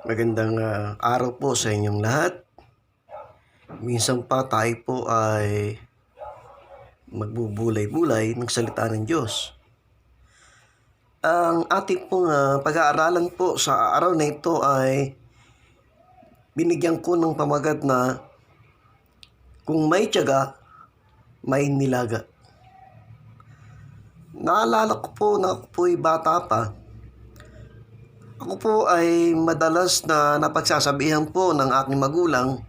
Magandang araw po sa inyong lahat. Minsan pa tayo po ay magbubulay-bulay ng salita ng Diyos. Ang ating pong pag-aaralan po sa araw na ito ay binigyan ko ng pamagat na kung may tiyaga, may nilaga. Naalala ko po na ako po'y bata pa. Ako po ay madalas na napagsasabihan po ng aking magulang.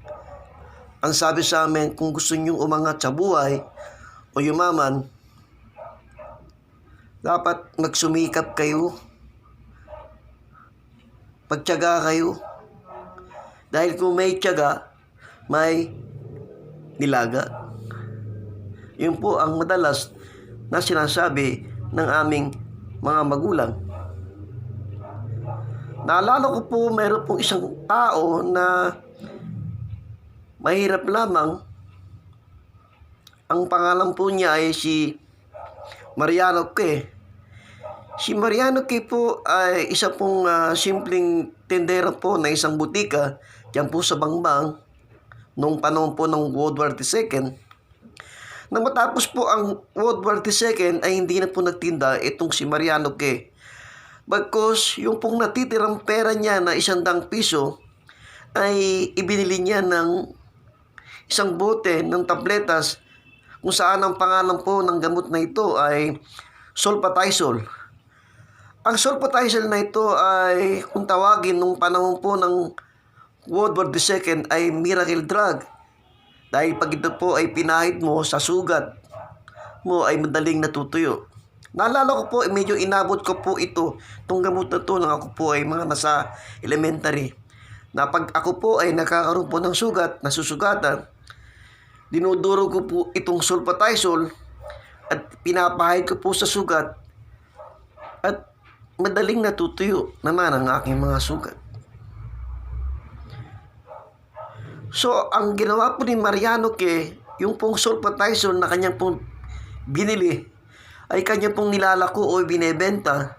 Ang sabi sa amin, kung gusto nyong umangat sa buhay o yumaman, dapat magsumikap kayo, pagtiyaga kayo. Dahil kung may tiyaga, may nilaga. Yun po ang madalas na sinasabi ng aming mga magulang. Naalala ko po, mayroon pong isang tao na mahirap lamang. Ang pangalan po niya ay si Mariano K. Si Mariano K po ay isa pong simpleng tendera po na isang butika diyan po sa Bangbang noong panahon po ng World War II. Nang matapos po ang World War II ay hindi na po nagtinda itong si Mariano K. Bagkus yung pong natitirang pera niya na 100 piso ay ibinili niya ng isang bote ng tabletas kung saan ang pangalan po ng gamot na ito ay Sulfatisol. Ang Sulfatisol na ito ay kung tawagin nung panahon po ng World War II ay miracle drug. Dahil pag ito po ay pinahid mo sa sugat mo ay madaling natutuyo. Naalala ko po, medyo inabot ko po itong gamot na ito nang ako po ay mga nasa elementary. Na pag ako po ay nakakaroon po ng sugat, nasusugatan, dinuduro ko po itong Sulfatisol at pinapahid ko po sa sugat at madaling natutuyo naman ang aking mga sugat. So, ang ginawa po ni Mariano K, yung pong Sulfatisol na kanyang pong binili, ay kanya pong nilalako o binebenta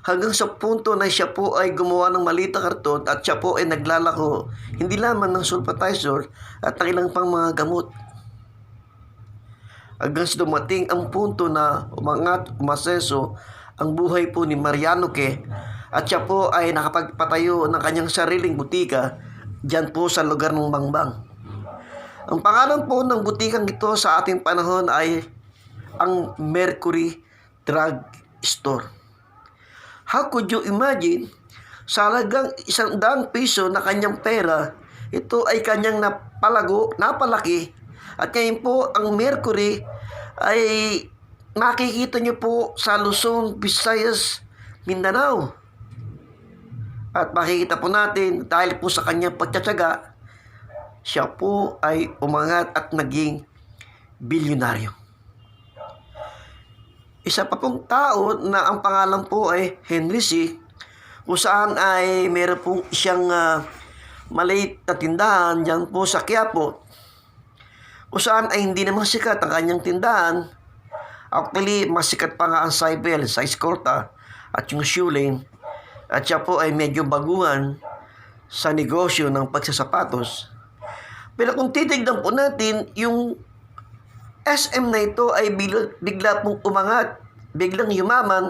hanggang sa punto na siya po ay gumawa ng maliit na karton at siya po ay naglalako hindi lamang ng Sulfatisol at ng ilang pang mga gamot. Hanggang sa dumating ang punto na umaseso ang buhay po ni Mariano K at siya po ay nakapagpatayo ng kanyang sariling butika diyan po sa lugar ng Bangbang. Ang pangalan po ng butikang ito sa ating panahon ay ang Mercury Drug Store. How could you imagine, sa halagang 100 piso na kanyang pera, ito ay kanyang napalaki, at ngayon po ang Mercury ay makikita nyo po sa Luzon, Visayas, Mindanao. At makikita po natin, dahil po sa kanyang pagtsatsaga, siya po ay umangat at naging bilyonaryo. Isa pa pong tao na ang pangalan po ay Henry C. Kung saan ay meron pong siyang maliit na tindahan dyan po sa Quiapo. Kung saan ay hindi naman sikat ang kanyang tindahan. Actually, mas sikat pa nga ang Cybele sa Escorta at yung Shoe Lane. At siya po ay medyo baguhan sa negosyo ng pagsasapatos. Pero kung titignan po natin, yung SM na ito ay bigla pong umangat, biglang yumaman,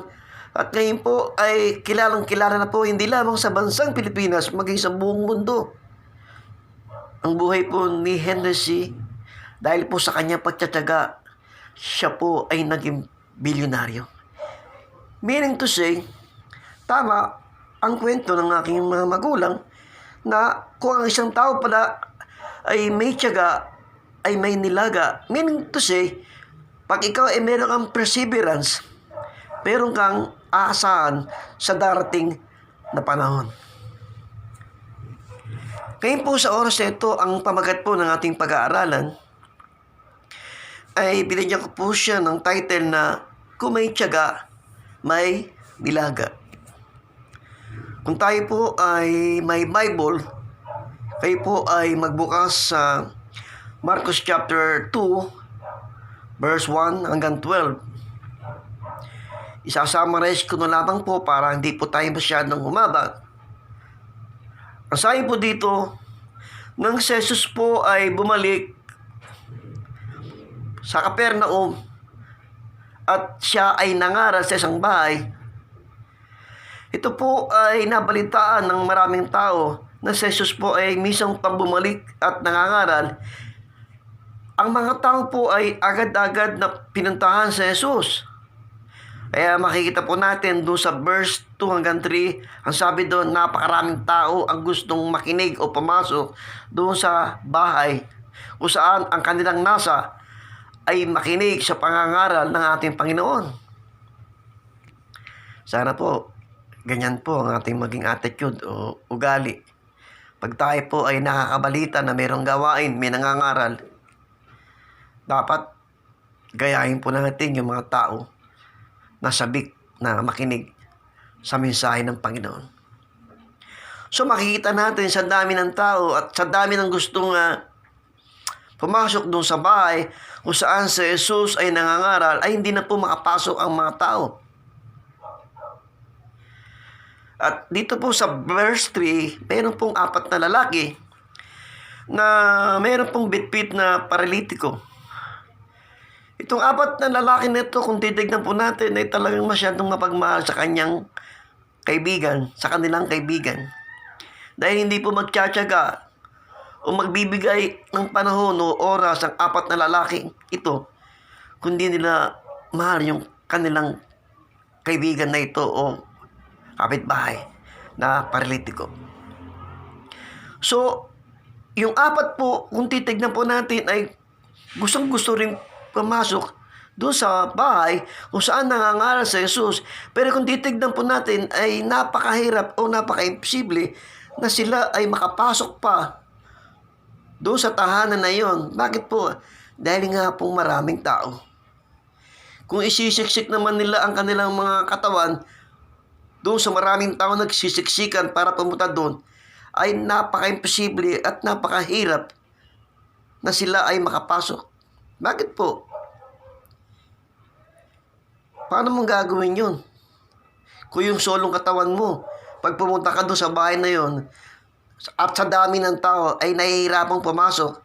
at ngayon po ay kilalang-kilala na po hindi lamang sa bansang Pilipinas, maging sa buong mundo. Ang buhay po ni Henry C, dahil po sa kanyang pagtsatsaga, siya po ay naging bilyonaryo. Meaning to say, tama ang kwento ng aking mga magulang na kung ang isang tao pala ay may tiyaga, ay may nilaga. Meaning to say, pag ikaw ay meron kang perseverance, meron kang aasahan sa darating na panahon. Ngayon po sa oras na ito, ang pamagat po ng ating pag-aaralan ay binigyan ko po siya ng title na kung may tiyaga, may nilaga. Kung tayo po ay may Bible, kayo po ay magbukas sa Marcos chapter 2, verse 1 hanggang 12. Isasummarize ko na lamang po para hindi po tayo masyadong humaba. Ang sabi po dito, nang si Jesus po ay bumalik sa Capernaum at siya ay nangaral sa isang bahay, ito po ay nabalitaan ng maraming tao na si Jesus po ay mismong pambumalik at nangangaral. Ang mga tao po ay agad-agad na pinuntahan si Jesus. Kaya makikita po natin doon sa verse 2 hanggang 3, ang sabi doon, napakaraming tao ang gustong makinig o pumasok doon sa bahay kung saan ang kanilang nasa ay makinig sa pangangaral ng ating Panginoon. Sana po, ganyan po ang ating maging attitude o ugali. Pag tayo po ay nakakabalita na mayroong gawain, may nangangaral, dapat gayahin po natin yung mga tao na sabik na makinig sa mensahe ng Panginoon. So makikita natin sa dami ng tao at sa dami ng gustong pumasok doon sa bahay kung saan si Jesus ay nangangaral, ay hindi na po makapasok ang mga tao. At dito po sa verse 3, mayroon pong 4 na lalaki na mayroon pong bitbit na paralitiko. Itong 4 na lalaki na ito, kung titignan po natin, ay talagang masyadong mapagmahal sa kanyang kaibigan, sa kanilang kaibigan. Dahil hindi po magtsatsaga o magbibigay ng panahon o oras ang 4 na lalaki ito, kundi nila mahal yung kanilang kaibigan na ito o kapitbahay na paralitiko. So, yung 4 po, kung titignan po natin, ay gustong-gusto rin pumasok doon sa bahay kung saan nangangaral sa Jesus. Pero kung titignan po natin, ay napakahirap o napaka-imposible na sila ay makapasok pa doon sa tahanan na yon. Bakit po? Dahil nga pong maraming tao. Kung isisiksik naman nila ang kanilang mga katawan doon sa maraming tao nagsisiksikan para pumunta doon, ay napaka-imposible at napakahirap na sila ay makapasok. Bakit po? Paano mong gagawin yun? Kung yung solong katawan mo, pag pumunta ka doon sa bahay na yon, at sa dami ng tao ay nahihirapang pumasok,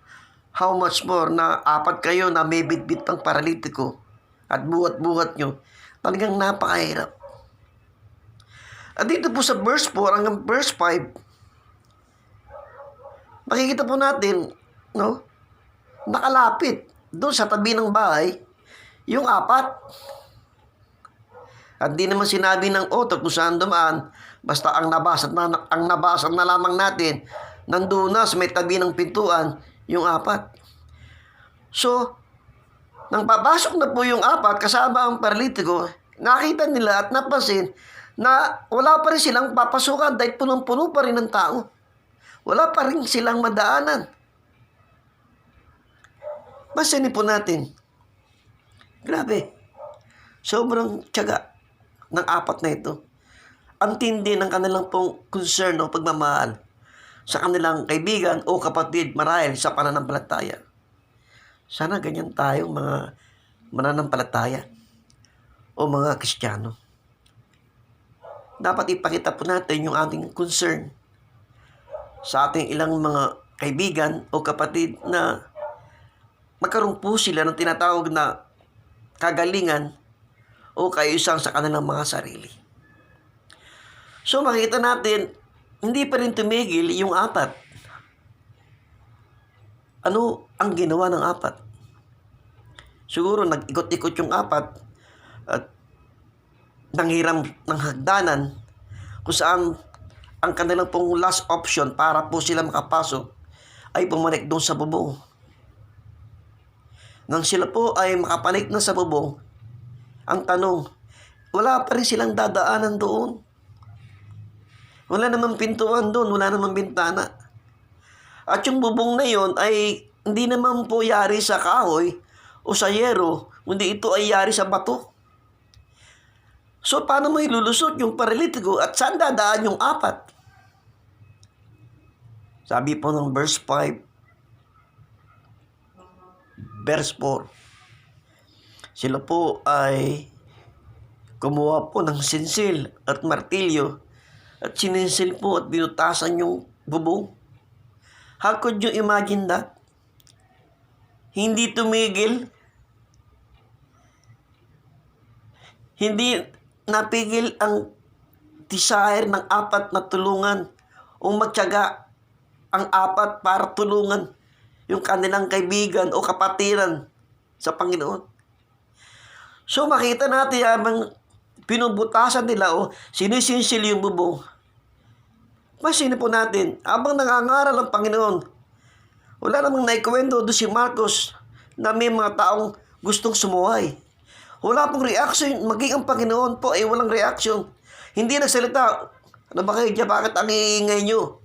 how much more na 4 kayo na may bitbit pang paralitiko at buhat-buhat nyo, talagang napakahirap. At dito po sa verse 4 hanggang verse 5, makikita po natin, no, nakalapit doon sa tabi ng bahay yung 4. At di naman sinabi ng author kung saan dumaan, basta ang nabasa na lamang natin, nandoon na sa may tabi ng pintuan yung 4. So, nang papasok na po yung 4 kasama ang paralitiko, nakita nila at napansin na wala pa rin silang papasukan dahil punong-puno pa rin ng tao. Wala pa rin silang madaanan. Basahin po natin. Grabe. Sobrang tiyaga ng 4 na ito. Ang tindi ng kanilang pong concern o pagmamahal sa kanilang kaibigan o kapatid marahil sa pananampalataya. Sana ganyan tayong mga mananampalataya o mga Kristiyano. Dapat ipakita po natin yung ating concern sa ating ilang mga kaibigan o kapatid na magkaroon po sila ng tinatawag na kagalingan o kaayusan sa kanilang mga sarili. So makita natin, hindi pa rin tumigil yung 4. Ano ang ginawa ng 4? Siguro nag-ikot-ikot yung 4 at nanghiram ng hagdanan kung saan ang kanilang pong last option para po sila makapasok ay pumanik doon sa bubong. Nang sila po ay makapanik na sa bubong, ang tanong, wala pa rin silang dadaanan doon. Wala namang pintuan doon, wala namang bintana. At yung bubong na yon ay hindi naman po yari sa kahoy o sa yero, kundi ito ay yari sa bato. So paano mo ilulusot yung paralitiko at saan dadaan yung 4? Sabi po ng verse 5, verse 4, sila po ay kumuha po ng sinsil at martilyo at sininsil po at binutasan yung bubong. How could you imagine that? Hindi tumigil, hindi napigil ang desire ng apat na tulungan o magtiyaga ang apat para tulungan yung kanilang kaibigan o kapatiran sa Panginoon. So makita natin habang pinubutasan nila o sinisinsil yung bubong. Masino po natin, habang nangangaral ang Panginoon, wala namang naikwento doon si Marcos na may mga taong gustong sumuway. Wala pong reaction, maging ang Panginoon po ay walang reaction. Hindi nagsalita, ano ba kayo dyan, bakit ang iingay nyo?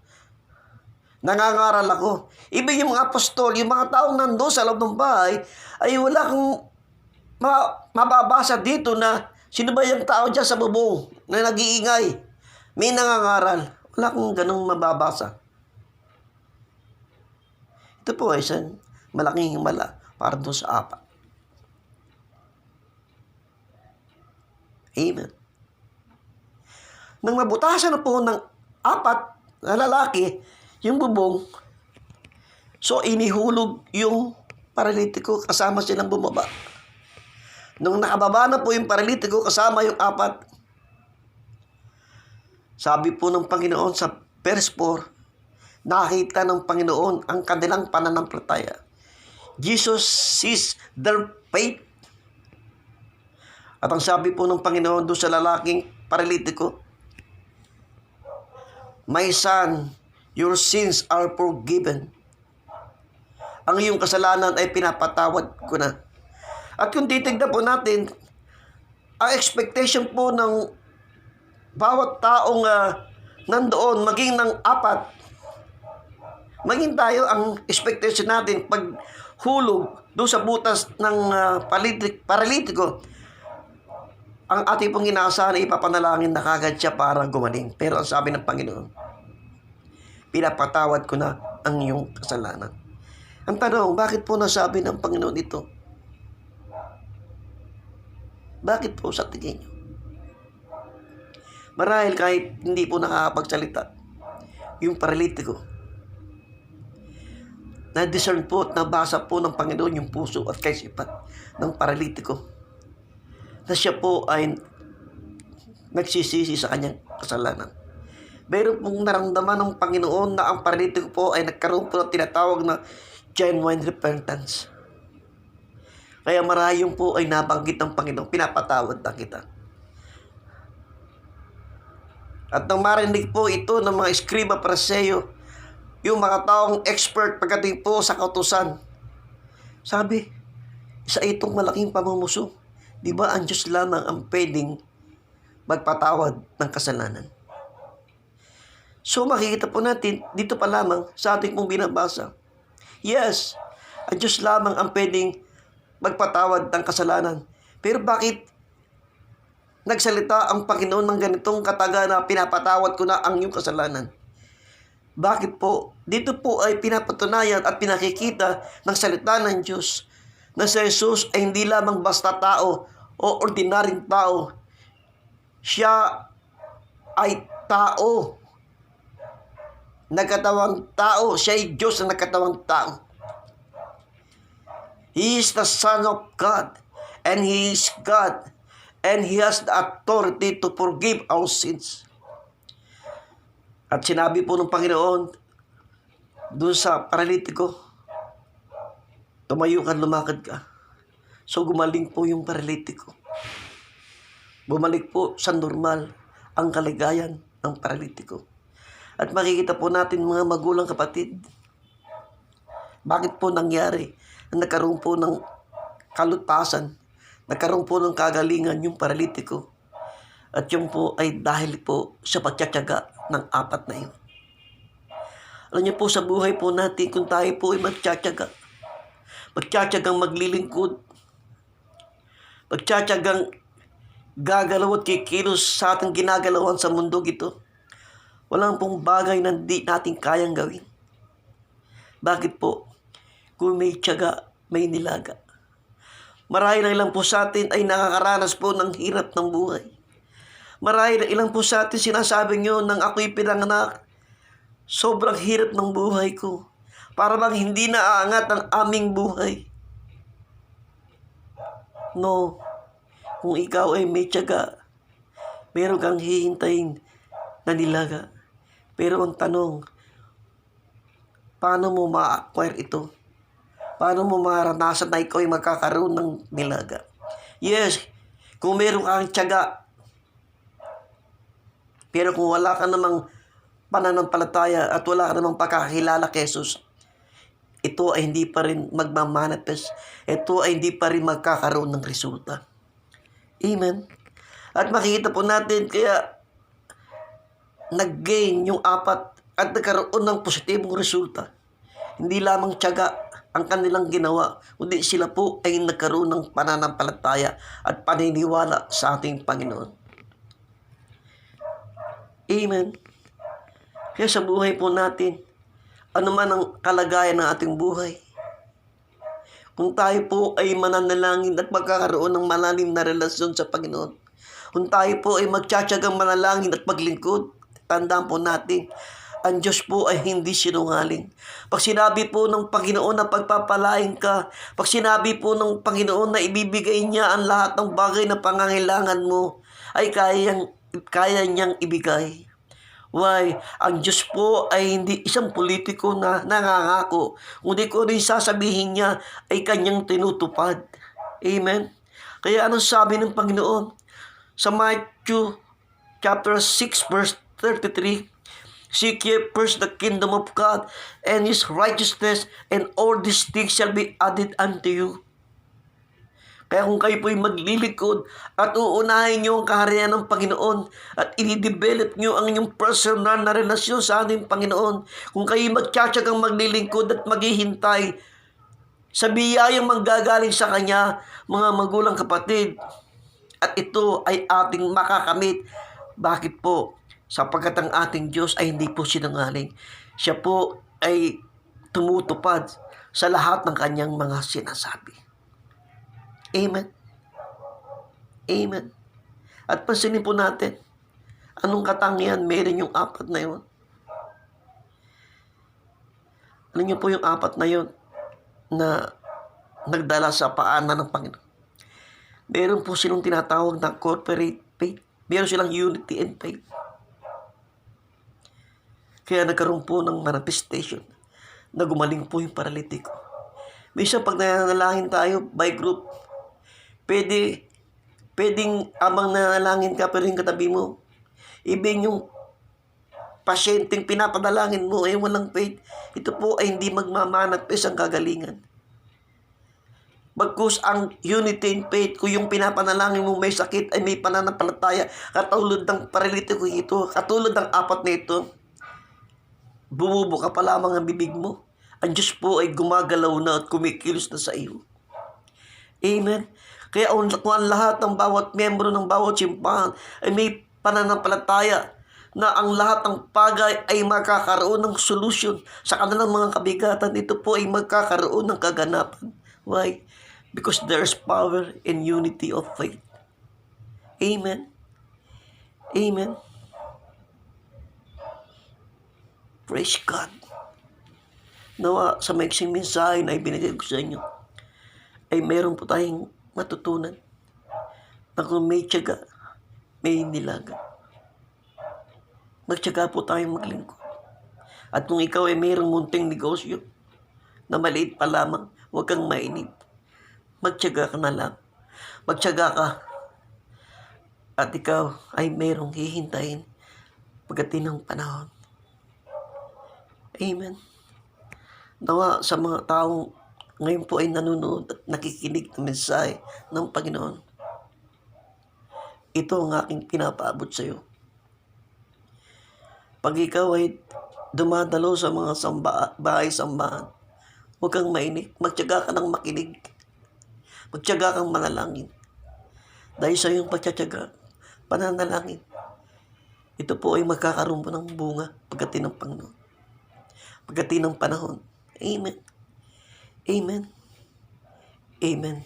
Nangangaral ako. Ibig yung mga apostol, yung mga taong nandoon sa loob ng bahay, ay wala kang mababasa dito na sino ba yung tao dyan sa bubong na nag-iingay? May nangangaral. Wala kang ganong mababasa. Ito po ay isang malaking himala para doon sa apat. Amen. Nang mabutasan na po ng apat na lalaki yung bubong, so inihulog yung paralitiko kasama silang bumaba. Nung nakababa na po yung paralitiko kasama yung apat, sabi po ng Panginoon sa verse 4, nakita ng Panginoon ang kanilang pananampalataya. Jesus sees their faith. At ang sabi po ng Panginoon doon sa lalaking paralitiko, "My son, your sins are forgiven." Ang iyong kasalanan ay pinapatawad ko na. At kung titignan po natin, ang expectation po ng bawat taong nandoon, maging ng apat, maging tayo, ang expectation natin, pag hulog doon sa butas ng paralitiko, ang ating pong inaasahan ay ipapanalangin na kagad siya para gumaling. Pero ang sabi ng Panginoon, pinapatawad ko na ang iyong kasalanan. Ang tanong, bakit po nasabi ng Panginoon ito? Bakit po sa tingin niyo? Marahil kahit hindi po nakakapagsalita, yung paralitiko, na-discern po at nabasa po ng Panginoon yung puso at kaisipan ng paralitiko, na siya po ay nagsisisi sa kanyang kasalanan. Meron pong naramdaman ng Panginoon na ang paralitiko po ay nagkaroon po ng tinatawag na genuine repentance. Kaya marahil po ay nabanggit ng Panginoon, pinapatawad na kita. At nang marinig po ito ng mga eskriba, pariseo, yung mga taong expert pagdating po sa kautusan, sabi, isa itong malaking pamumuso. Di ba ang Diyos lamang ang pwedeng magpatawad ng kasalanan? So makikita po natin dito pa lamang sa ating pong binabasa. Yes, ang Diyos lamang ang pwedeng magpatawad ng kasalanan. Pero bakit nagsalita ang Panginoon ng ganitong kataga na pinapatawad ko na ang iyong kasalanan? Bakit po? Dito po ay pinapatunayan at pinakikita ng salita ng Diyos na si Jesus ay hindi lamang basta tao o ordinaryong tao. Siya ay tao. Nagkatawang tao. Siya ay Diyos na nagkatawang tao. He is the Son of God. And He is God. And He has the authority to forgive our sins. At sinabi po ng Panginoon doon sa paralitiko, tumayo ka, lumakad ka. So gumaling po yung paralitiko. Bumalik po sa normal ang kaligayan ng paralitiko. At makikita po natin mga magulang kapatid, bakit po nangyari na nagkaroon po ng kalutasan, nagkaroon po ng kagalingan yung paralitiko. At yun po ay dahil po sa pagtsatsaga ng apat na yun. Alam niyo po sa buhay po natin, kung tayo po ay magtsatsagang maglilingkod, magtsatsagang gagalaw at kikilos sa ating ginagalawan sa mundo ito, walang pong bagay na di natin kayang gawin. Bakit po? Kung may tiyaga, may nilaga. Marahil ang ilang po sa atin ay nakakaranas po ng hirap ng buhay. Marahil ang ilang po sa atin sinasabi nyo nang ako'y pinanganak, Sobrang hirap ng buhay ko. Para bang hindi naaangat ang aming buhay. No, kung ikaw ay may tiyaga, meron kang hihintayin na nilaga. Pero ang tanong, paano mo ma-acquire ito? Paano mo maranasan na ikaw ay magkakaroon ng nilaga? Yes, kung meron kang tiyaga, pero kung wala ka namang pananampalataya at wala ka namang pagkakilala kay Jesus, ito ay hindi pa rin magmamanifest. Ito ay hindi pa rin magkakaroon ng resulta. Amen. At makikita po natin kaya nag-gain yung apat at nagkaroon ng positibong resulta. Hindi lamang tiyaga ang kanilang ginawa, kundi sila po ay nagkaroon ng pananampalataya at paniniwala sa ating Panginoon. Amen. Kaya sa buhay po natin, ano man ang kalagayan ng ating buhay, kung tayo po ay mananalangin at magkakaroon ng malalim na relasyon sa Panginoon, kung tayo po ay magtsatsagang manalangin at maglingkod, tandaan po natin, ang Diyos po ay hindi sinungaling. Pag sinabi po ng Panginoon na pagpapalain ka, pag sinabi po ng Panginoon na ibibigay niya ang lahat ng bagay na pangangailangan mo, ay kaya niyang ibigay. Why? Ang Diyos po ay hindi isang politiko na nangangako. Kundi kung rin sasabihin niya ay kanyang tinutupad. Amen? Kaya anong sabi ng Panginoon? Sa Matthew chapter 6 verse 33, seek ye first the kingdom of God and His righteousness, and all these things shall be added unto you. Kaya kung kayo po'y maglilingkod at uunahin nyo ang kaharian ng Panginoon at i-develop nyo ang inyong personal na relasyon sa ating Panginoon, kung kayo magtsatsagang maglilingkod at maghihintay sa biyayang manggagaling sa Kanya, mga magulang kapatid, at ito ay ating makakamit. Bakit po? Sapagkat ang ating Diyos ay hindi po sinungaling. Siya po ay tumutupad sa lahat ng Kanyang mga sinasabi. Amen. Amen. At pansinin po natin, anong katangian meron yung apat na yun? Alam niyo po yung apat na yun na nagdala sa paanan ng Panginoon. Meron po silang tinatawag na corporate faith. Meron silang unity and faith. Kaya nagkaroon po ng manifestation na gumaling po yung paralitiko. Minsan pag nananalangin tayo by group, pwedeng abang nanalangin ka pero yung katabi mo, ibig yung pasyenteng pinapadalangin mo ay walang faith, ito po ay hindi magmamanifest ang kagalingan. Bagkus ang unity and faith, kung yung pinapanalangin mo may sakit ay may pananampalataya, katulad ng paralitiko ito, katulad ng apat na ito, bumubuka pa lamang ang bibig mo, ang Diyos po ay gumagalaw na at kumikilos na sa iyo. Amen. Kaya kung ang lahat ng bawat membro ng bawat simbahan ay may pananampalataya na ang lahat ng bagay ay magkakaroon ng solusyon sa kanilang mga kabigatan, ito po ay magkakaroon ng kaganapan. Why? Because there's power in unity of faith. Amen. Amen. Praise God. Nawa sa maiksing mensahe na ibinigay ko sa inyo, ay meron po tayong matutunan na kung may tiyaga, may nilaga. Magtiyaga po tayong maglingkod. At kung ikaw ay mayroong munting negosyo na maliit pa lamang, huwag kang mainip. Magtiyaga ka na lang. Magtiyaga ka. At ikaw ay mayroong hihintayin pagdating ng panahon. Amen. Nawa sa mga taong ngayon po ay nanonood at nakikinig ng mensahe ng Panginoon, ito ang aking pinapaabot sa iyo. Pag ikaw ay dumadalo sa mga bahay-sambahan, huwag kang mainip. Magtiyaga ka ng makinig. Magtiyaga kang manalangin. Dahil sa iyong pagtitiyaga, pananalangin, ito po ay magkakaroon po ng bunga pagdating ng Panginoon. Pagdating ng panahon. Amen. Amen. Amen.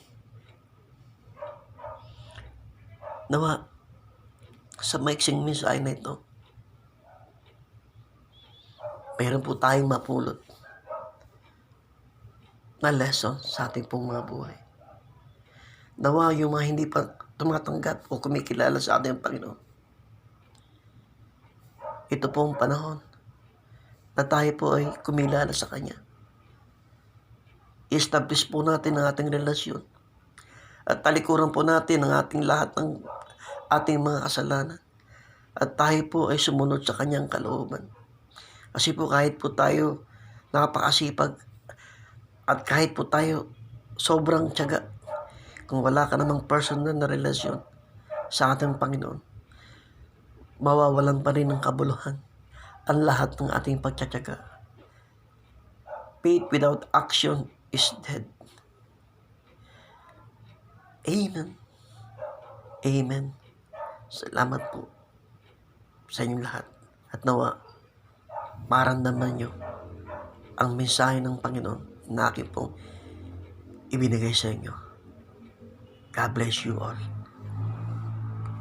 Nawa, sa maiksing mensahe na ito, mayroon po tayong mapulot na lesson sa ating pong mga buhay. Nawa yung mga hindi pa tumatanggap o kumikilala sa ating Panginoon, ito po ang panahon na tayo po ay kumilala sa Kanya. I-establish po natin ang ating relasyon at talikuran po natin ang ating lahat ng ating mga kasalanan at tayo po ay sumunod sa Kanyang kalooban. Kasi po kahit po tayo napakasipag at kahit po tayo sobrang tiyaga, kung wala ka namang personal na relasyon sa ating Panginoon, mawawalan pa rin ng kabuluhan ang lahat ng ating pagtsatsaga. Faith without action is dead. Amen. Amen. Salamat po sa inyong lahat. At nawa, maramdaman nyo ang mensahe ng Panginoon na akin pong ibinigay sa inyo. God bless you all.